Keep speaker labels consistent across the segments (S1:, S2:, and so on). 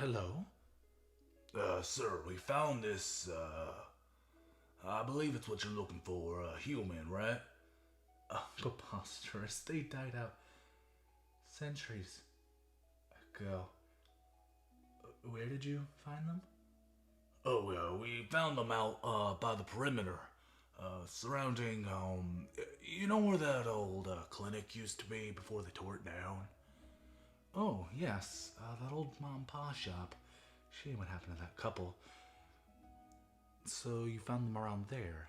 S1: Hello?
S2: Sir, we found this, I believe it's what you're looking for, a human, right?
S1: Preposterous. They died out centuries ago. Where did you find them?
S2: Oh, yeah, we found them out, by the perimeter, surrounding, you know where that old, clinic used to be before they tore it down?
S1: Oh, yes, that old mom and pa shop. Shame what happened to that couple. So you found them around there.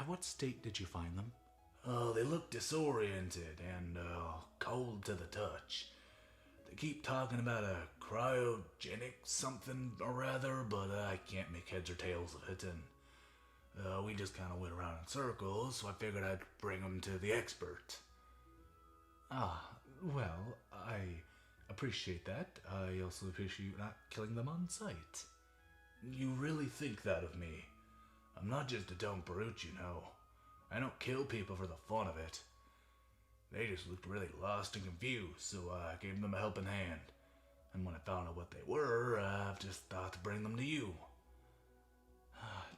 S1: What state did you find them?
S2: They look disoriented and, cold to the touch. They keep talking about a cryogenic something or rather, but I can't make heads or tails of it, and we just kind of went around in circles, so I figured I'd bring them to the expert.
S1: Ah, well, I appreciate that. I also appreciate you not killing them on sight.
S2: You really think that of me? I'm not just a dumb brute, you know. I don't kill people for the fun of it. They just looked really lost and confused, so I gave them a helping hand. And when I found out what they were, I've just thought to bring them to you.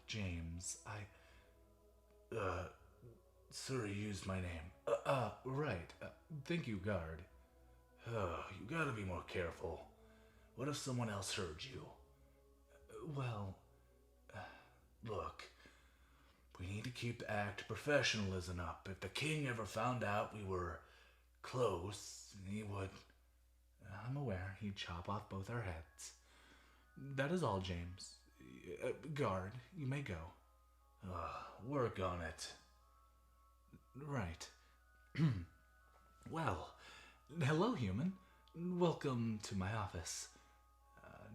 S1: James,
S2: Sir, you used my name.
S1: right. Thank you, guard.
S2: You gotta be more careful. What if someone else heard you?
S1: Well,
S2: Look, we need to keep the act of professionalism up. If the king ever found out we were close, he would.
S1: I'm aware he'd chop off both our heads. That is all, James. Guard, you may go.
S2: Work on it.
S1: Right. Well, hello, human. Welcome to my office.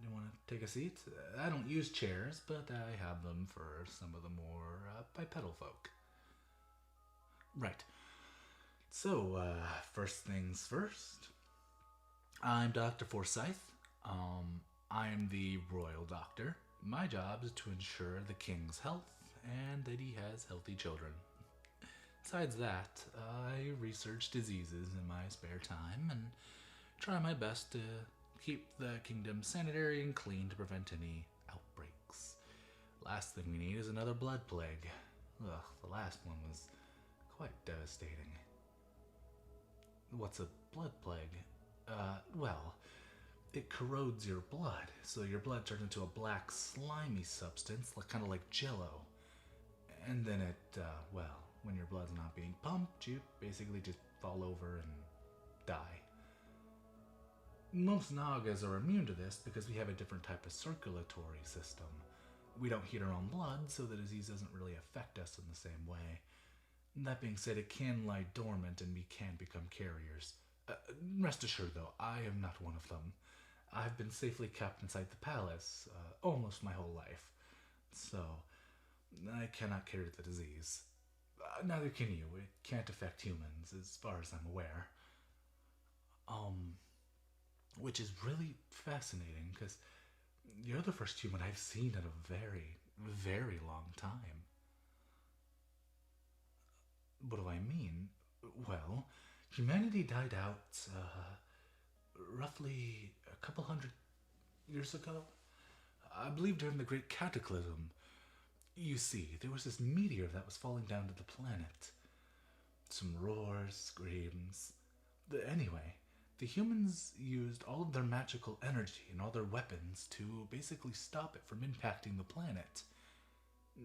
S1: Do you want to take a seat? I don't use chairs, but I have them for some of the more bipedal folk. Right. So, first things first. I'm Dr. Forsyth. I'm the royal doctor. My job is to ensure the king's health and that he has healthy children. Besides that, I research diseases in my spare time and try my best to keep the kingdom sanitary and clean to prevent any outbreaks. Last thing we need is another blood plague. Ugh, the last one was quite devastating. What's a blood plague? Well, it corrodes your blood, so your blood turns into a black, slimy substance, kind of like Jello. And then when your blood's not being pumped, you basically just fall over and die. Most Nagas are immune to this because we have a different type of circulatory system. We don't heat our own blood, so the disease doesn't really affect us in the same way. That being said, it can lie dormant and we can become carriers. Rest assured, though, I am not one of them. I've been safely kept inside the palace almost my whole life, so I cannot carry the disease. Neither can you. It can't affect humans, as far as I'm aware. Which is really fascinating, because you're the first human I've seen in a very, very long time. What do I mean? Well, humanity died out, roughly a couple hundred years ago. I believe during the Great Cataclysm. You see, there was this meteor that was falling down to the planet. Some roars, screams. Anyway, the humans used all of their magical energy and all their weapons to basically stop it from impacting the planet.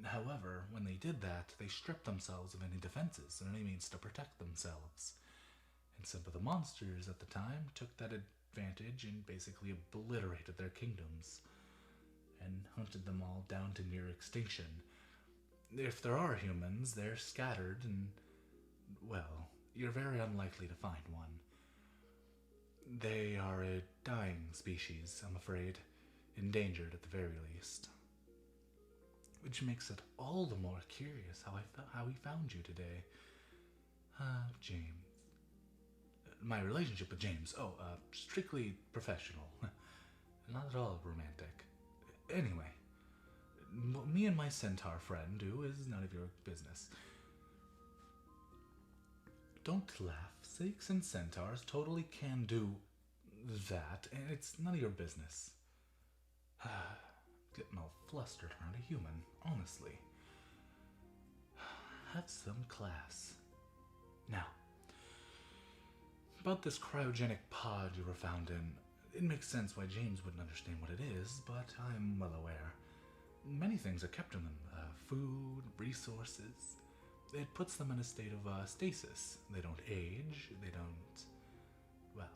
S1: However, when they did that, they stripped themselves of any defenses and any means to protect themselves. And some of the monsters at the time took that advantage and basically obliterated their kingdoms and hunted them all down to near extinction. If there are humans, they're scattered and, well, you're very unlikely to find one. They are a dying species, I'm afraid, endangered at the very least. Which makes it all the more curious how we found you today. James. My relationship with James, strictly professional. Not at all romantic. Anyway, what me and my centaur friend do is none of your business. Don't laugh. Snakes and centaurs totally can do That, and it's none of your business. Getting all flustered around a human, honestly. Have some class. Now, about this cryogenic pod you were found in, it makes sense why James wouldn't understand what it is, but I'm well aware. Many things are kept in them food, resources. It puts them in a state of stasis. They don't age, they don't. Well,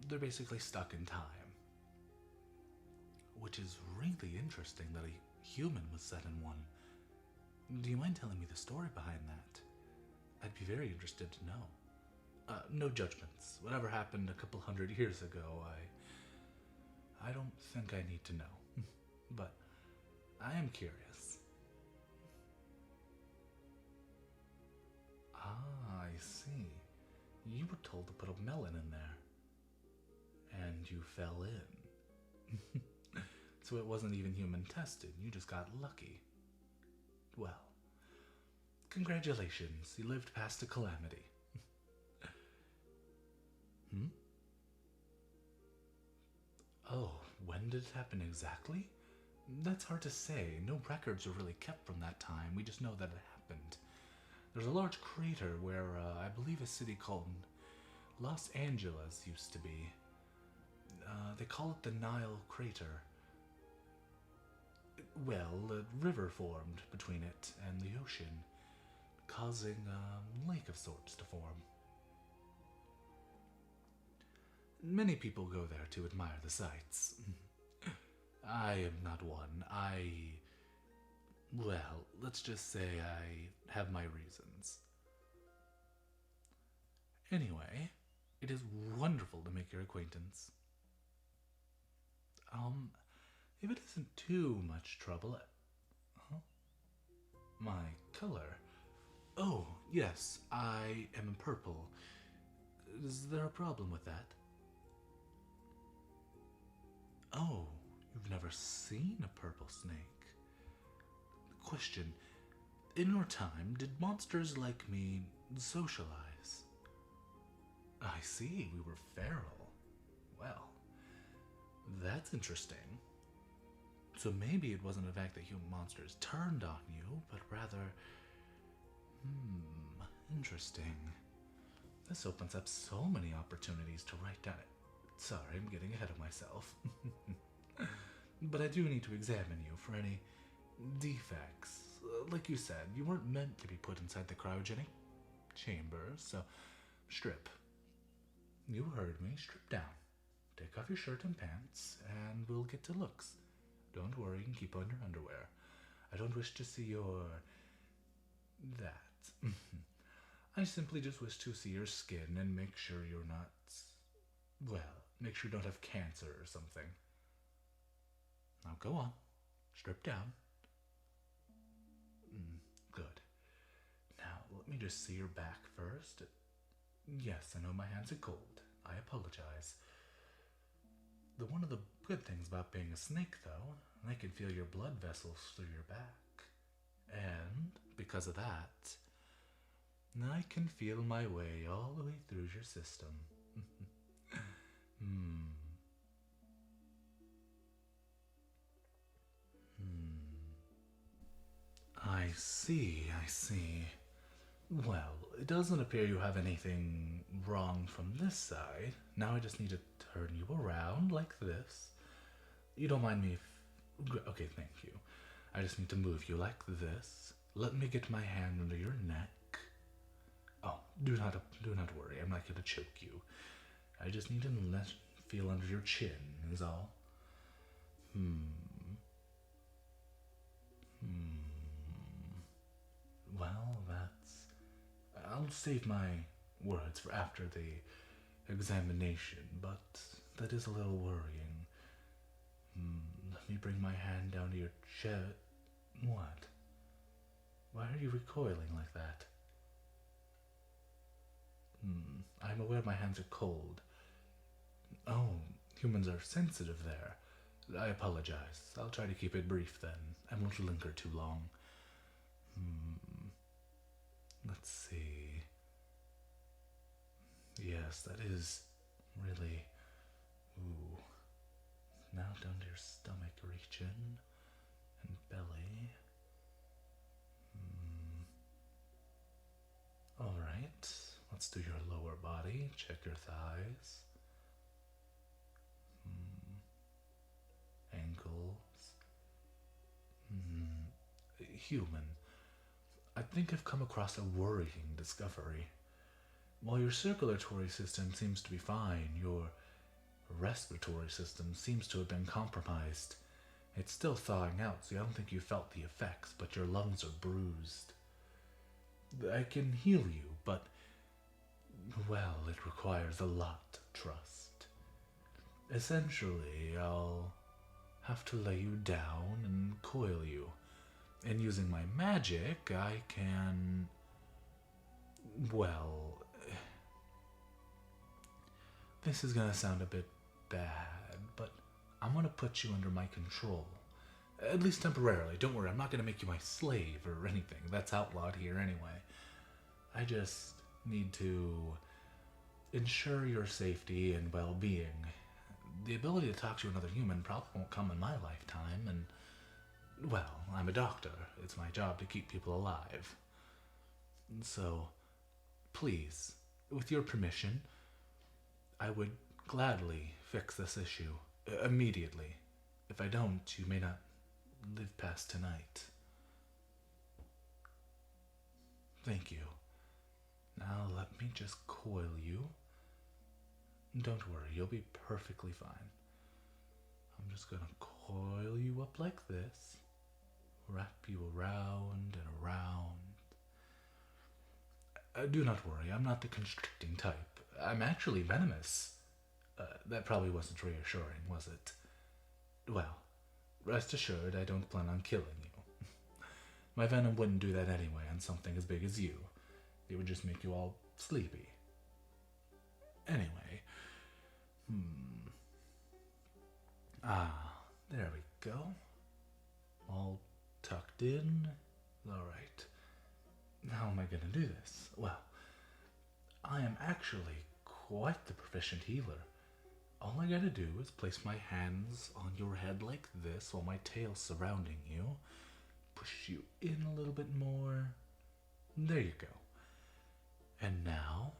S1: they're basically stuck in time. Which is really interesting that a human was set in one. Do you mind telling me the story behind that? I'd be very interested to know. No judgments. Whatever happened a couple hundred years ago, I don't think I need to know. But I am curious. Ah, I see. You were told to put a melon in there. And you fell in. So it wasn't even human tested. You just got lucky. Well, congratulations. You lived past a calamity. Hmm? Oh, when did it happen exactly? That's hard to say. No records are really kept from that time. We just know that it happened. There's a large crater where I believe a city called Los Angeles used to be. They call it the Nile Crater. Well, a river formed between it and the ocean, causing a lake of sorts to form. Many people go there to admire the sights. I am not one. Well, let's just say I have my reasons. Anyway, it is wonderful to make your acquaintance. If it isn't too much trouble. Huh? My color? Oh, yes, I am purple. Is there a problem with that? Oh, you've never seen a purple snake? Question. In your time, did monsters like me socialize? I see, we were feral. Well, that's interesting. So maybe it wasn't the fact that human monsters turned on you, but rather... interesting. This opens up so many opportunities to write down it. Sorry, I'm getting ahead of myself. But I do need to examine you for any defects. Like you said, you weren't meant to be put inside the cryogenic chamber, so strip. You heard me, strip down. Take off your shirt and pants, and we'll get to looks. Don't worry, you can keep on your underwear. I don't wish to see your... that. I simply just wish to see your skin and make sure you're not... well, make sure you don't have cancer or something. Now go on. Strip down. Good. Now, let me just see your back first. Yes, I know my hands are cold. I apologize. One of the good things about being a snake, though, I can feel your blood vessels through your back. And, because of that, I can feel my way all the way through your system. I see, I see. Well, it doesn't appear you have anything wrong from this side. Now I just need to turn you around like this. You don't mind me if... okay, thank you. I just need to move you like this. Let me get my hand under your neck. Oh, do not worry. I'm not going to choke you. I just need to feel under your chin is all. Well, I'll save my words for after the examination, but that is a little worrying. Let me bring my hand down to your chest. What? Why are you recoiling like that? I'm aware my hands are cold. Oh, humans are sensitive there. I apologize. I'll try to keep it brief then. I won't linger too long. Let's see. Yes, that is really down to your stomach region and belly. Alright, let's do your lower body. Check your thighs, ankles. Human. I think I've come across a worrying discovery. While your circulatory system seems to be fine, your respiratory system seems to have been compromised. It's still thawing out, so I don't think you felt the effects, but your lungs are bruised. I can heal you, but, well, it requires a lot of trust. Essentially, I'll have to lay you down and coil you. And using my magic, I can, well, this is gonna sound a bit bad, but I'm gonna put you under my control. At least temporarily. Don't worry, I'm not gonna make you my slave or anything. That's outlawed here anyway. I just need to ensure your safety and well-being. The ability to talk to another human probably won't come in my lifetime, and, well, I'm a doctor. It's my job to keep people alive. So, please, with your permission, I would gladly fix this issue immediately. If I don't, you may not live past tonight. Thank you. Now let me just coil you. Don't worry, you'll be perfectly fine. I'm just gonna coil you up like this, wrap you around and around. Do not worry, I'm not the constricting type. I'm actually venomous. That probably wasn't reassuring, was it? Well, rest assured, I don't plan on killing you. My venom wouldn't do that anyway on something as big as you. It would just make you all sleepy. Anyway. There we go. All tucked in. Alright. How am I gonna do this? Well, I am actually quite the proficient healer. All I gotta do is place my hands on your head like this while my tail's surrounding you. Push you in a little bit more. There you go. And now,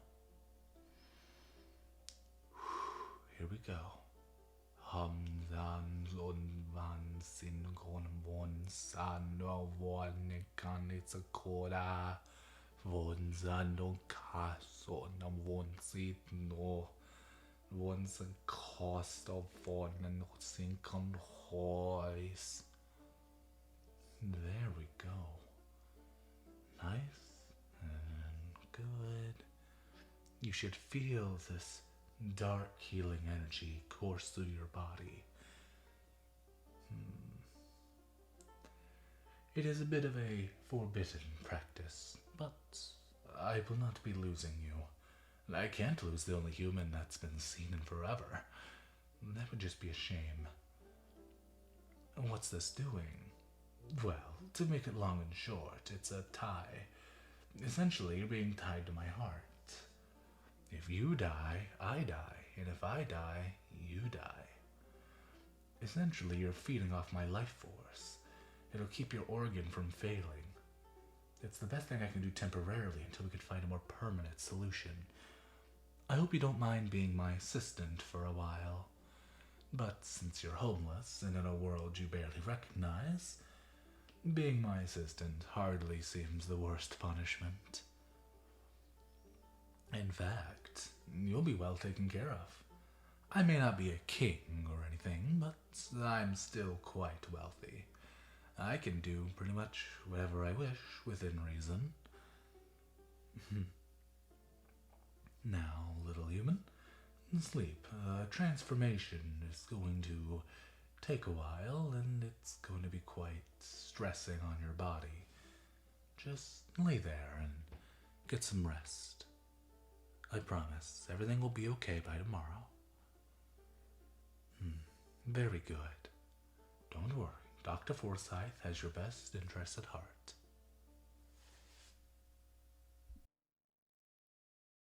S1: here we go. Hamzan Zonvan Sin Gonbon San One Kanitsakoda Vonzan Don Caso Namon Sit no Once and cost of one and sinking hoist. There we go. Nice and good. You should feel this dark healing energy course through your body. It is a bit of a forbidden practice, but I will not be losing you. I can't lose the only human that's been seen in forever. That would just be a shame. What's this doing? Well, to make it long and short, it's a tie. Essentially, you're being tied to my heart. If you die, I die. And if I die, you die. Essentially, you're feeding off my life force. It'll keep your organ from failing. It's the best thing I can do temporarily until we can find a more permanent solution. I hope you don't mind being my assistant for a while. But since you're homeless and in a world you barely recognize, being my assistant hardly seems the worst punishment. In fact, you'll be well taken care of. I may not be a king or anything, but I'm still quite wealthy. I can do pretty much whatever I wish within reason. Now, little human, sleep. Transformation is going to take a while, and it's going to be quite stressing on your body. Just lay there and get some rest. I promise, everything will be okay by tomorrow. Very good. Don't worry, Dr. Forsyth has your best interests at heart.